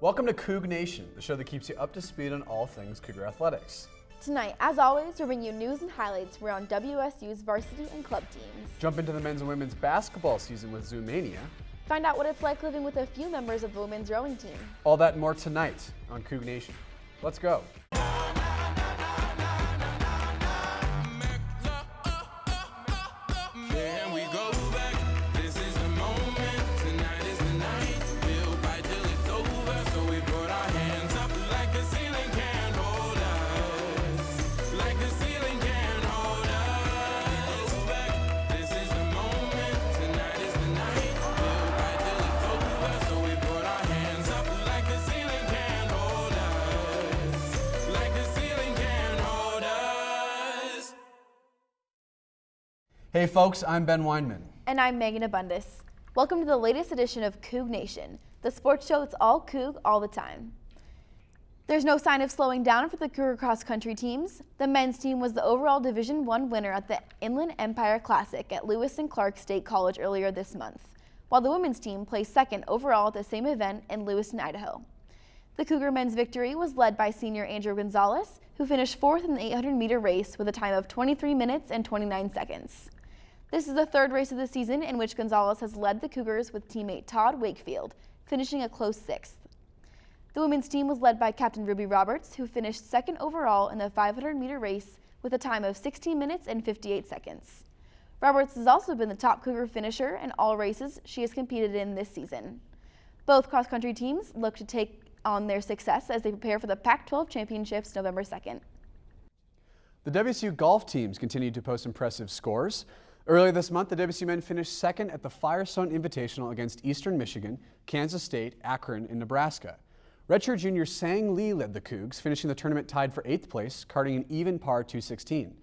Welcome to Cougnation, the show that keeps you up to speed on all things Cougar Athletics. Tonight, as always, we'll bring you news and highlights around WSU's varsity and club teams. Jump into the men's and women's basketball season with ZZUMANIA. Find out what it's like living with a few members of the women's rowing team. All that and more tonight on Cougnation. Let's go. Hey folks, I'm Ben Weinman. And I'm Megan Abundis. Welcome to the latest edition of Cougnation, the sports show that's all Coug all the time. There's no sign of slowing down for the Cougar cross-country teams. The men's team was the overall Division I winner at the Inland Empire Classic at Lewis and Clark State College earlier this month, while the women's team placed second overall at the same event in Lewiston, Idaho. The Cougar men's victory was led by senior Andrew Gonzalez, who finished fourth in the 800-meter race with a time of 23 minutes and 29 seconds. This is the third race of the season in which Gonzalez has led the Cougars with teammate Todd Wakefield, finishing a close sixth. The women's team was led by Captain Ruby Roberts, who finished second overall in the 500-meter race with a time of 16 minutes and 58 seconds. Roberts has also been the top Cougar finisher in all races she has competed in this season. Both cross-country teams look to take on their success as they prepare for the Pac-12 championships November 2nd. The WSU golf teams continue to post impressive scores. Earlier this month, the WSU men finished second at the Firestone Invitational against Eastern Michigan, Kansas State, Akron, and Nebraska. Redshirt junior Sang Lee led the Cougs, finishing the tournament tied for 8th place, carding an even par 216.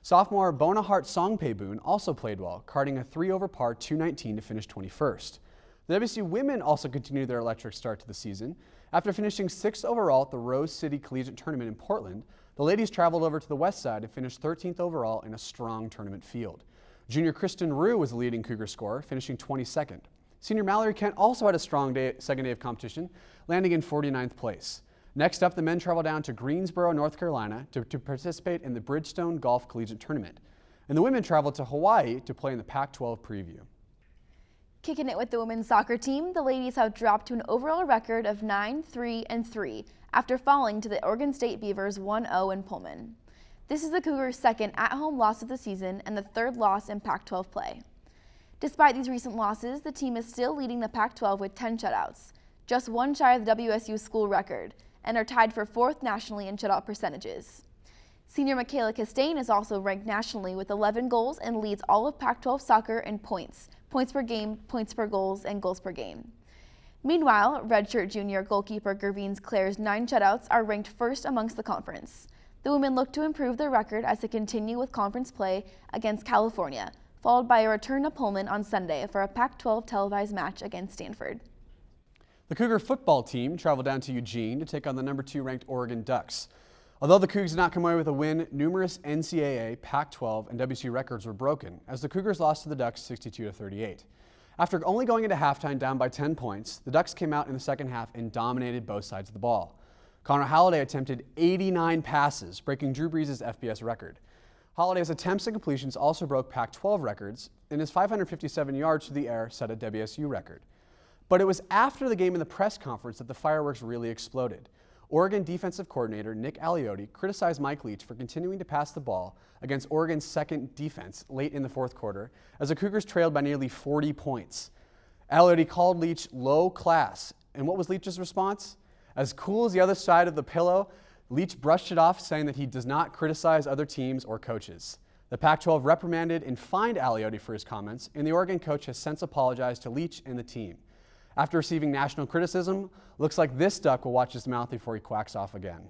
Sophomore Bonahart Songpei Boone also played well, carding a 3 over par 219 to finish 21st. The WSU women also continued their electric start to the season. After finishing 6th overall at the Rose City Collegiate Tournament in Portland, the ladies traveled over to the west side and finished 13th overall in a strong tournament field. Junior Kristen Rue was the leading Cougar scorer, finishing 22nd. Senior Mallory Kent also had a strong second day of competition, landing in 49th place. Next up, the men travel down to Greensboro, North Carolina to participate in the Bridgestone Golf Collegiate Tournament. And the women traveled to Hawaii to play in the Pac-12 preview. Kicking it with the women's soccer team, the ladies have dropped to an overall record of 9-3-3 after falling to the Oregon State Beavers 1-0 in Pullman. This is the Cougars' second at-home loss of the season and the third loss in Pac-12 play. Despite these recent losses, the team is still leading the Pac-12 with 10 shutouts, just one shy of the WSU school record, and are tied for 4th nationally in shutout percentages. Senior Michaela Castaigne is also ranked nationally with 11 goals and leads all of Pac-12 soccer in points per game, points per goals, and goals per game. Meanwhile, redshirt junior goalkeeper Gervines Claire's 9 shutouts are ranked first amongst the conference. The women look to improve their record as they continue with conference play against California, followed by a return to Pullman on Sunday for a Pac-12 televised match against Stanford. The Cougar football team traveled down to Eugene to take on the number 2 ranked Oregon Ducks. Although the Cougs did not come away with a win, numerous NCAA, Pac-12, and WSU records were broken as the Cougars lost to the Ducks 62-38. After only going into halftime down by 10 points, the Ducks came out in the second half and dominated both sides of the ball. Connor Halliday attempted 89 passes, breaking Drew Brees' FBS record. Halliday's attempts and completions also broke Pac-12 records, and his 557 yards through the air set a WSU record. But it was after the game in the press conference that the fireworks really exploded. Oregon defensive coordinator Nick Aliotti criticized Mike Leach for continuing to pass the ball against Oregon's second defense late in the fourth quarter as the Cougars trailed by nearly 40 points. Aliotti called Leach low class, and what was Leach's response? As cool as the other side of the pillow, Leach brushed it off, saying that he does not criticize other teams or coaches. The Pac-12 reprimanded and fined Aliotti for his comments, and the Oregon coach has since apologized to Leach and the team. After receiving national criticism, looks like this duck will watch his mouth before he quacks off again.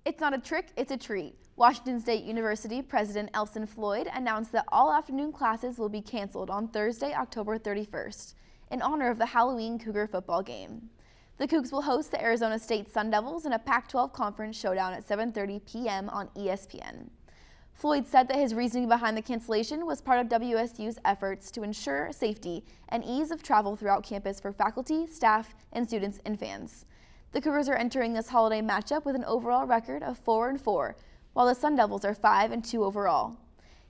It's not a trick, it's a treat. Washington State University President Elson Floyd announced that all afternoon classes will be canceled on Thursday, October 31st, in honor of the Halloween Cougar football game. The Cougs will host the Arizona State Sun Devils in a Pac-12 conference showdown at 7:30 p.m. on ESPN. Floyd said that his reasoning behind the cancellation was part of WSU's efforts to ensure safety and ease of travel throughout campus for faculty, staff, and students and fans. The Cougars are entering this holiday matchup with an overall record of 4-4, while the Sun Devils are 5-2 overall.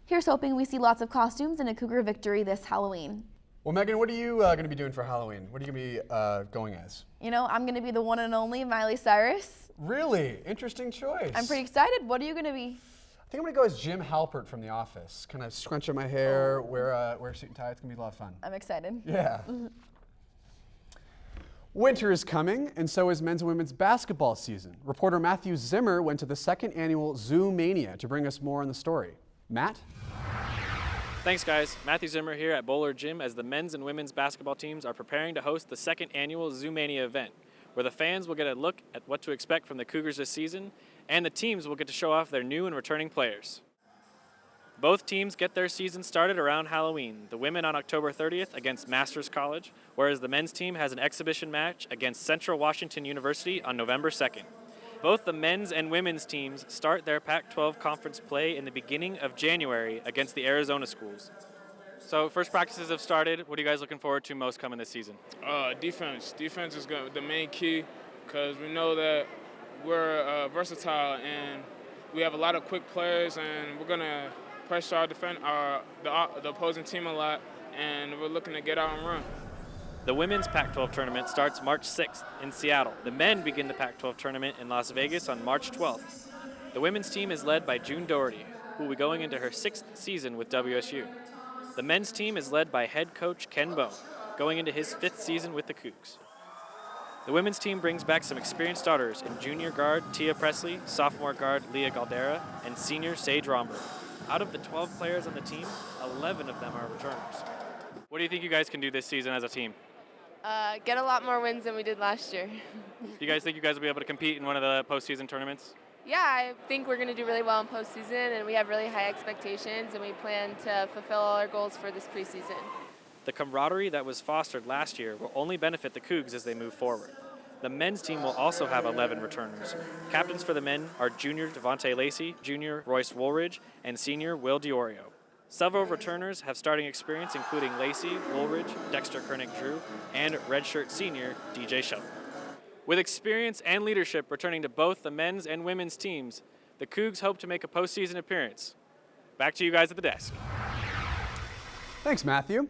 Here's hoping we see lots of costumes and a Cougar victory this Halloween. Well, Megan, what are you going to be doing for Halloween? What are you going to be going as? You know, I'm going to be the one and only Miley Cyrus. Really? Interesting choice. I'm pretty excited. What are you going to be? I think I'm going to go as Jim Halpert from The Office. Kind of scrunch up my hair, wear a suit and tie. It's going to be a lot of fun. I'm excited. Yeah. Winter is coming, and so is men's and women's basketball season. Reporter Matthew Zimmer went to the second annual ZZUMANIA to bring us more on the story. Matt? Thanks, guys. Matthew Zimmer here at Bowler Gym as the men's and women's basketball teams are preparing to host the second annual ZZUMANIA event, where the fans will get a look at what to expect from the Cougars this season, and the teams will get to show off their new and returning players. Both teams get their season started around Halloween, the women on October 30th against Masters College, whereas the men's team has an exhibition match against Central Washington University on November 2nd. Both the men's and women's teams start their Pac-12 conference play in the beginning of January against the Arizona schools. So first practices have started. What are you guys looking forward to most coming this season? Defense. Defense is the main key because we know that we're versatile and we have a lot of quick players, and we're going to pressure the opposing team a lot, and we're looking to get out and run. The women's Pac-12 tournament starts March 6th in Seattle. The men begin the Pac-12 tournament in Las Vegas on March 12th. The women's team is led by June Doherty, who will be going into her 6th season with WSU. The men's team is led by head coach Ken Bowe, going into his 5th season with the Cougs. The women's team brings back some experienced starters in junior guard Tia Presley, sophomore guard Leah Galdera, and senior Sage Romberg. Out of the 12 players on the team, 11 of them are returners. What do you think you guys can do this season as a team? Get a lot more wins than we did last year. Do you guys think you guys will be able to compete in one of the postseason tournaments? Yeah, I think we're going to do really well in postseason, and we have really high expectations, and we plan to fulfill all our goals for this preseason. The camaraderie that was fostered last year will only benefit the Cougs as they move forward. The men's team will also have 11 returners. Captains for the men are junior Devontae Lacey, junior Royce Woolridge, and senior Will Diorio. Several returners have starting experience, including Lacey, Woolridge, Dexter Kernick-Drew, and redshirt senior DJ Shelton. With experience and leadership returning to both the men's and women's teams, the Cougs hope to make a postseason appearance. Back to you guys at the desk. Thanks, Matthew.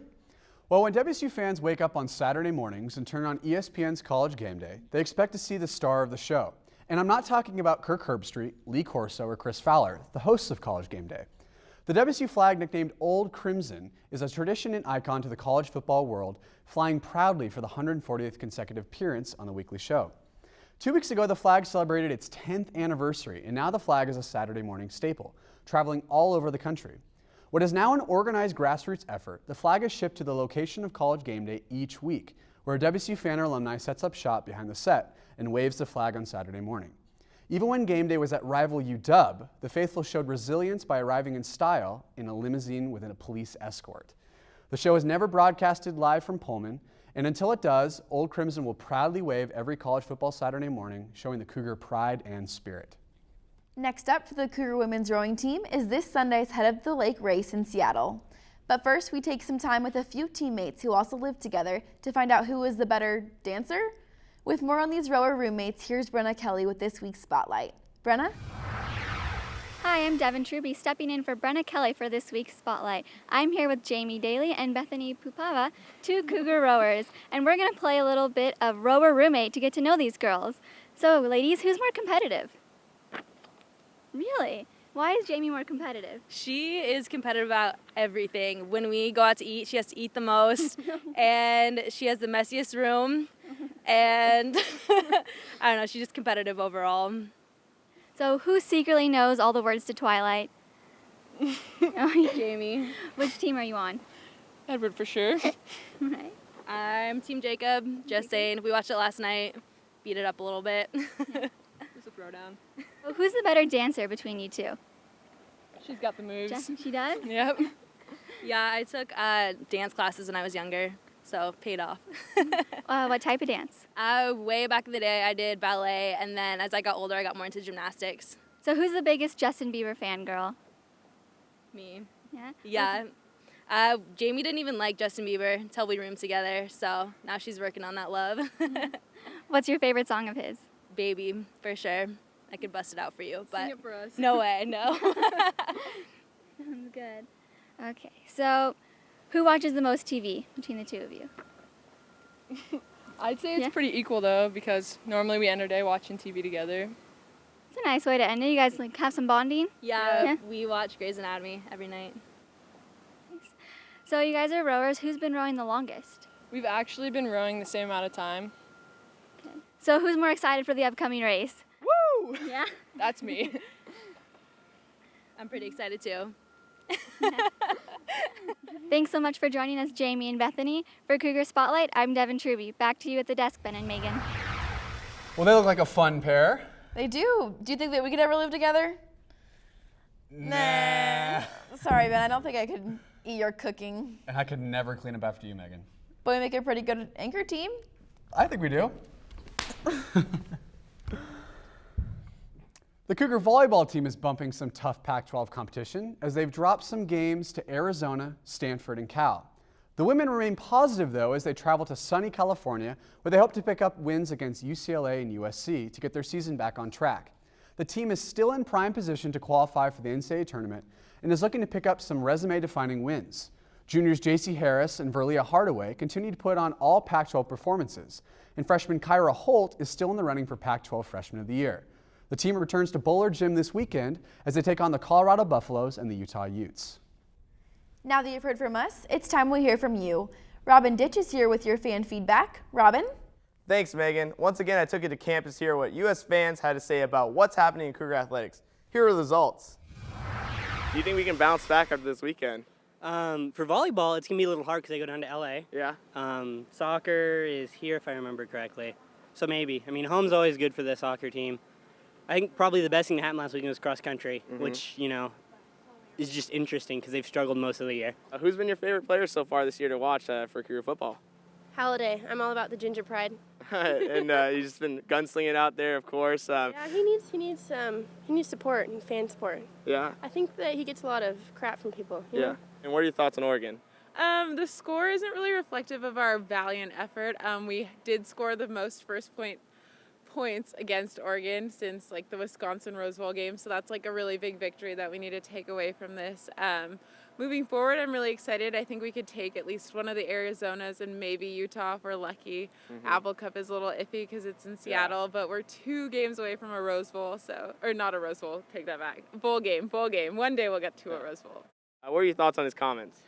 Well, when WSU fans wake up on Saturday mornings and turn on ESPN's College Game Day, they expect to see the star of the show. And I'm not talking about Kirk Herbstreit, Lee Corso, or Chris Fowler, the hosts of College Game Day. The WSU flag, nicknamed Old Crimson, is a tradition and icon to the college football world, flying proudly for the 140th consecutive appearance on the weekly show. 2 weeks ago, the flag celebrated its 10th anniversary, and now the flag is a Saturday morning staple, traveling all over the country. What is now an organized grassroots effort, the flag is shipped to the location of College Game Day each week, where a WSU fan or alumni sets up shop behind the set and waves the flag on Saturday morning. Even when game day was at rival UW, the faithful showed resilience by arriving in style in a limousine with a police escort. The show is never broadcasted live from Pullman, and until it does, Old Crimson will proudly wave every college football Saturday morning, showing the Cougar pride and spirit. Next up for the Cougar women's rowing team is this Sunday's Head of the Lake race in Seattle. But first, we take some time with a few teammates who also live together to find out who is the better dancer. With more on these rower roommates, here's Brenna Kelly with this week's Spotlight. Brenna? Hi, I'm Devin Truby, stepping in for Brenna Kelly for this week's Spotlight. I'm here with Jamie Daly and Bethany Pupava, two Cougar rowers, and we're going to play a little bit of rower roommate to get to know these girls. So, ladies, who's more competitive? Really? Why is Jamie more competitive? She is competitive about everything. When we go out to eat, she has to eat the most, and she has the messiest room, and I don't know, she's just competitive overall. So who secretly knows all the words to Twilight? Jamie. Which team are you on? Edward for sure. Right. I'm Team Jacob, just saying. We watched it last night, beat it up a little bit. Just a throwdown. Well, who's the better dancer between you two? She's got the moves. She does? Yep. Yeah, I took dance classes when I was younger, so paid off. What type of dance? Way back in the day, I did ballet, and then as I got older, I got more into gymnastics. So who's the biggest Justin Bieber fangirl? Me. Yeah? Yeah. Jamie didn't even like Justin Bieber until we roomed together, so now she's working on that love. What's your favorite song of his? Baby, for sure. I could bust it out for you, but Sing it for us. no way, no. Sounds good. Okay, so who watches the most TV between the two of you? I'd say it's Yeah. pretty equal though, because normally we end our day watching TV together. It's a nice way to end it. You guys like have some bonding? Yeah, we watch Grey's Anatomy every night. So you guys are rowers. Who's been rowing the longest? We've actually been rowing the same amount of time. Okay. So who's more excited for the upcoming race? Woo! Yeah? That's me. I'm pretty excited too. Thanks so much for joining us, Jamie and Bethany. For Cougar Spotlight, I'm Devin Truby. Back to you at the desk, Ben and Megan. Well, they look like a fun pair. They do. Do you think that we could ever live together? Nah. Sorry, Ben. I don't think I could eat your cooking. And I could never clean up after you, Megan. But we make a pretty good anchor team. I think we do. The Cougar volleyball team is bumping some tough Pac-12 competition as they've dropped some games to Arizona, Stanford, and Cal. The women remain positive, though, as they travel to sunny California, where they hope to pick up wins against UCLA and USC to get their season back on track. The team is still in prime position to qualify for the NCAA tournament and is looking to pick up some resume-defining wins. Juniors J.C. Harris and Verlia Hardaway continue to put on all Pac-12 performances, and freshman Kyra Holt is still in the running for Pac-12 Freshman of the Year. The team returns to Bowler Gym this weekend as they take on the Colorado Buffaloes and the Utah Utes. Now that you've heard from us, it's time we hear from you. Robin Ditch is here with your fan feedback. Robin? Thanks, Megan. Once again, I took you to campus to hear what U.S. fans had to say about what's happening in Cougar Athletics. Here are the results. Do you think we can bounce back after this weekend? For volleyball, it's going to be a little hard because I go down to LA. Yeah? Soccer is here, if I remember correctly. So maybe. I mean, home's always good for the soccer team. I think probably the best thing that happened last weekend was cross country, which, you know, is just interesting because they've struggled most of the year. Who's been your favorite player so far this year to watch for Cougar football? Halliday. I'm all about the ginger pride. And you've just been gunslinging out there, of course. Yeah, he needs support and fan support. Yeah? I think that he gets a lot of crap from people. You know? And what are your thoughts on Oregon? The score isn't really reflective of our valiant effort. We did score the most first points against Oregon since like the Wisconsin Rose Bowl game, so that's like a really big victory that we need to take away from this. Moving forward, I'm really excited. I think we could take at least one of the Arizonas and maybe Utah if we're lucky. Apple Cup is a little iffy because it's in Seattle, but we're 2 games away from a Rose Bowl, or not a Rose Bowl, take that back. Bowl game. One day we'll get to a Rose Bowl. What are your thoughts on his comments?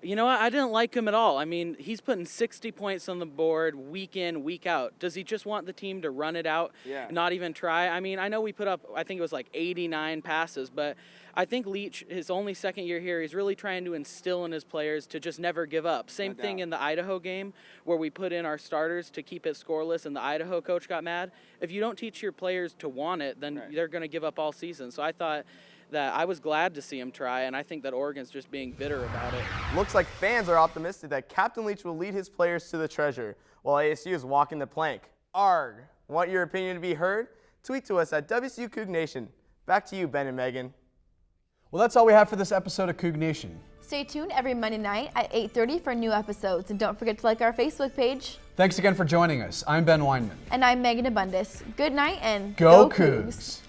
You know what? I didn't like him at all. I mean, he's putting 60 points on the board week in, week out. Does he just want the team to run it out and not even try? I mean, I know we put up, I think it was like 89 passes, but I think Leach, his only second year here, he's really trying to instill in his players to just never give up. Same thing in the Idaho game where we put in our starters to keep it scoreless and the Idaho coach got mad. If you don't teach your players to want it, then they're going to give up all season. So I thought that I was glad to see him try, and I think that Oregon's just being bitter about it. Looks like fans are optimistic that Captain Leach will lead his players to the treasure, while ASU is walking the plank. Arg! Want your opinion to be heard? Tweet to us at WSU Cougnation. Back to you, Ben and Megan. Well, that's all we have for this episode of Cougnation. Stay tuned every Monday night at 8:30 for new episodes, and don't forget to like our Facebook page. Thanks again for joining us. I'm Ben Weinman. And I'm Megan Abundis. Good night and Go Cougs!